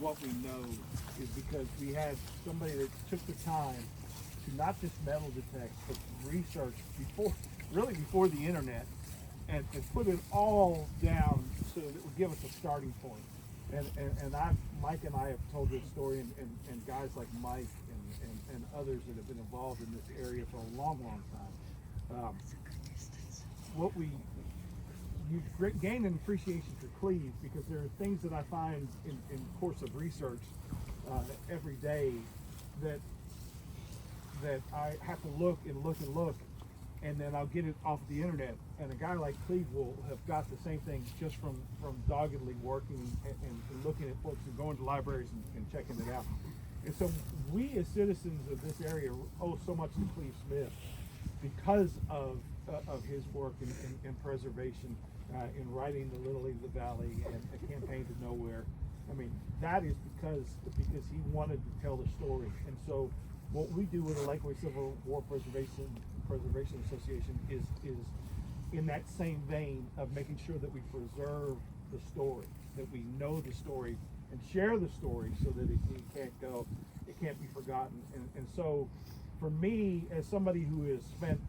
what we know is because we had somebody that took the time to not just metal detect, but research before the internet, and put it all down so that it would give us a starting point. Mike and I have told this story, and guys like Mike and others that have been involved in this area for a long, long time. You gain an appreciation for Cleve because there are things that I find in the course of research every day that I have to look, and then I'll get it off the internet. And a guy like Cleve will have got the same thing just from doggedly working and looking at books and going to libraries and checking it out. And so we as citizens of this area owe so much to Cleve Smith because of his work in preservation, in writing the Little League of the Valley and A Campaign to Nowhere. I mean, that is because he wanted to tell the story. And so what we do with the Lakeway Civil War Preservation Association is in that same vein of making sure that we preserve the story, that we know the story and share the story so that it can't be forgotten. And so for me, as somebody who has spent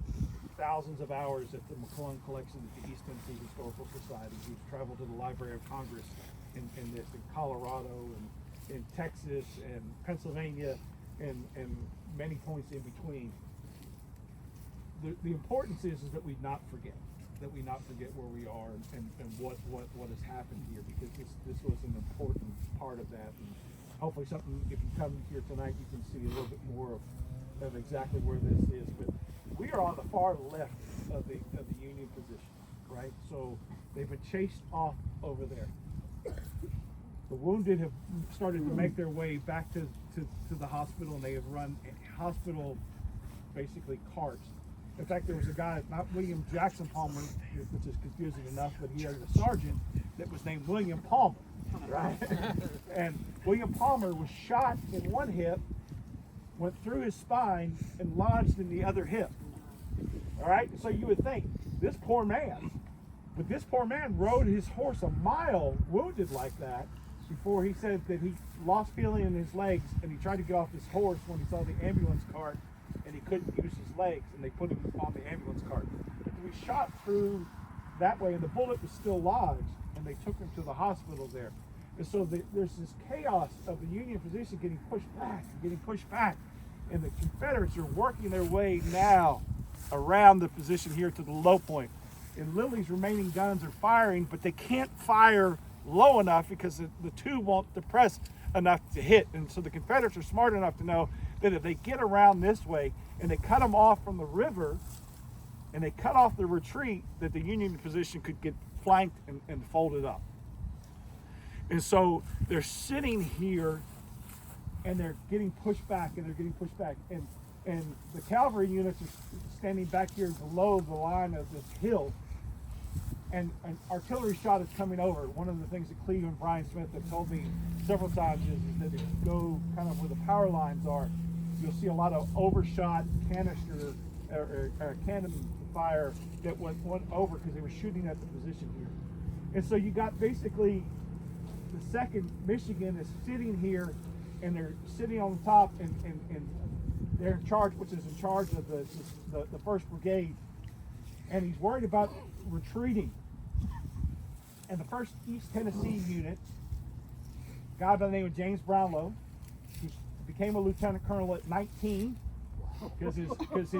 thousands of hours at the McClellan Collection at the East Tennessee Historical Society, who's traveled to the Library of Congress in Colorado and in Texas and Pennsylvania and many points in between. The importance is that we not forget where we are and what has happened here, because this was an important part of that. And hopefully something, if you come here tonight, you can see a little bit more of exactly where this is. But we are on the far left of the Union position, right? So they've been chased off over there. The wounded have started to make their way back to the hospital, and they have run hospital, basically, carts. In fact, there was a guy, not William Jackson Palmer, which is confusing enough, but he had a sergeant that was named William Palmer, right? And William Palmer was shot in one hip, went through his spine, and lodged in the other hip. All right? So you would think, this poor man rode his horse a mile wounded like that before he said that he lost feeling in his legs, and he tried to get off his horse when he saw the ambulance cart, and he couldn't use his legs, and they put him on the ambulance cart. But he was shot through that way, and the bullet was still lodged, and they took him to the hospital there. And so there's this chaos of the Union position getting pushed back, and the Confederates are working their way now around the position here to the low point. And Lilly's remaining guns are firing, but they can't fire low enough because the tube won't depress enough to hit. And so the Confederates are smart enough to know that if they get around this way and they cut them off from the river and they cut off the retreat, that the Union position could get flanked and folded up. And so they're sitting here and they're getting pushed back and the cavalry units are standing back here below the line of this hill, and an artillery shot is coming over. One of the things that Cleve and Brian Smith have told me several times is that if you go kind of where the power lines are, you'll see a lot of overshot canister or cannon fire that went over because they were shooting at the position here. And so you got basically the 2nd Michigan is sitting here, and they're sitting on the top, and they're in charge, which is in charge of the 1st Brigade, and he's worried about retreating. And the 1st East Tennessee unit, a guy by the name of James Brownlow, who became a lieutenant colonel at 19, because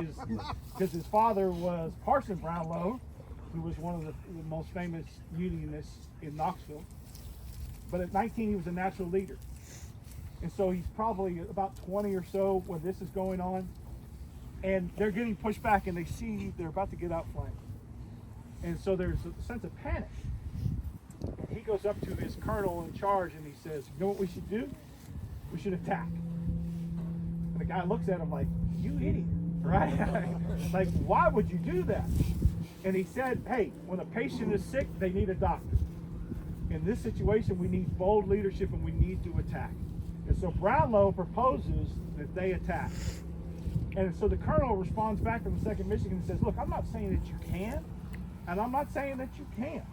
his father was Parson Brownlow, who was one of the most famous Unionists in Knoxville. But at 19, he was a natural leader. And so he's probably about 20 or so when this is going on. And they're getting pushed back, and they see they're about to get outflanked. And so there's a sense of panic. And he goes up to his colonel in charge, and he says, you know what we should do? We should attack. And the guy looks at him like, you idiot, right? Like, why would you do that? And he said, hey, when a patient is sick, they need a doctor. In this situation, we need bold leadership, and we need to attack. And so Brownlow proposes that they attack. And so the colonel responds back from the 2nd Michigan and says, look, I'm not saying that you can, and I'm not saying that you can't.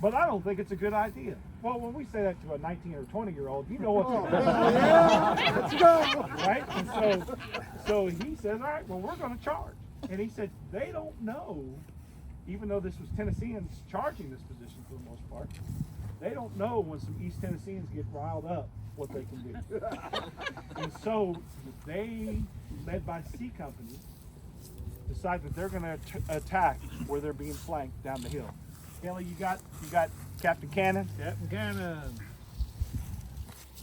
but I don't think it's a good idea. Well, when we say that to a 19 or 20-year-old, you know what to do. Yeah, let's go. Right? And so he says, all right, well, we're going to charge. And he said, they don't know, even though this was Tennesseans charging this position for the most part, they don't know when some East Tennesseans get riled up what they can do. And so they, led by C Company, decide that they're going to attack where they're being flanked down the hill. Kelly, you got Captain Cannon? Captain Cannon.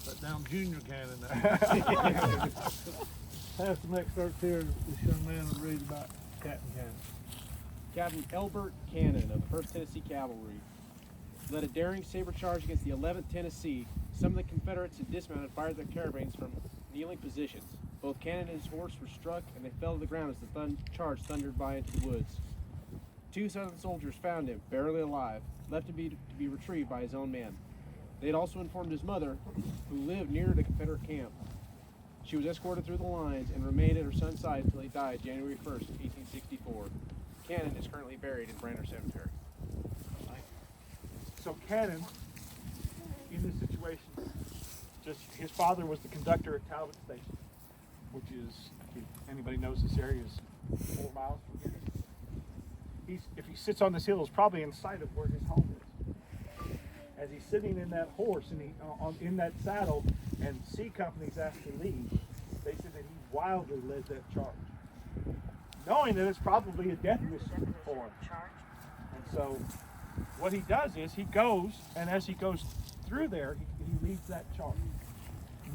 Put down Junior Cannon now. Have some excerpts here. This young man will read about Captain Cannon. Captain Elbert Cannon of the 1st Tennessee Cavalry led a daring saber charge against the 11th Tennessee. Some of the Confederates had dismounted, fired their carbines from kneeling positions. Both Cannon and his horse were struck, and they fell to the ground as the charge thundered by into the woods. 2 Southern soldiers found him, barely alive, left to be retrieved by his own men. They had also informed his mother, who lived near the Confederate camp. She was escorted through the lines and remained at her son's side until he died January 1st, 1864. Cannon is currently buried in Brander Cemetery. So Cannon, in this situation, just his father was the conductor at Talbot Station, which is, if anybody knows this area, is 4 miles from here. If he sits on this hill, is probably in sight of where his home is. As he's sitting in that horse and in that saddle, and C Company's asked to leave, they said that he wildly led that charge, knowing that it's probably a death wish for him. And so what he does is he goes, and as he goes through there, he leads that charge,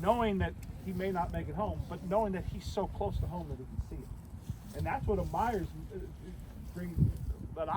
knowing that he may not make it home, but knowing that he's so close to home that he can see it. And that's what Myers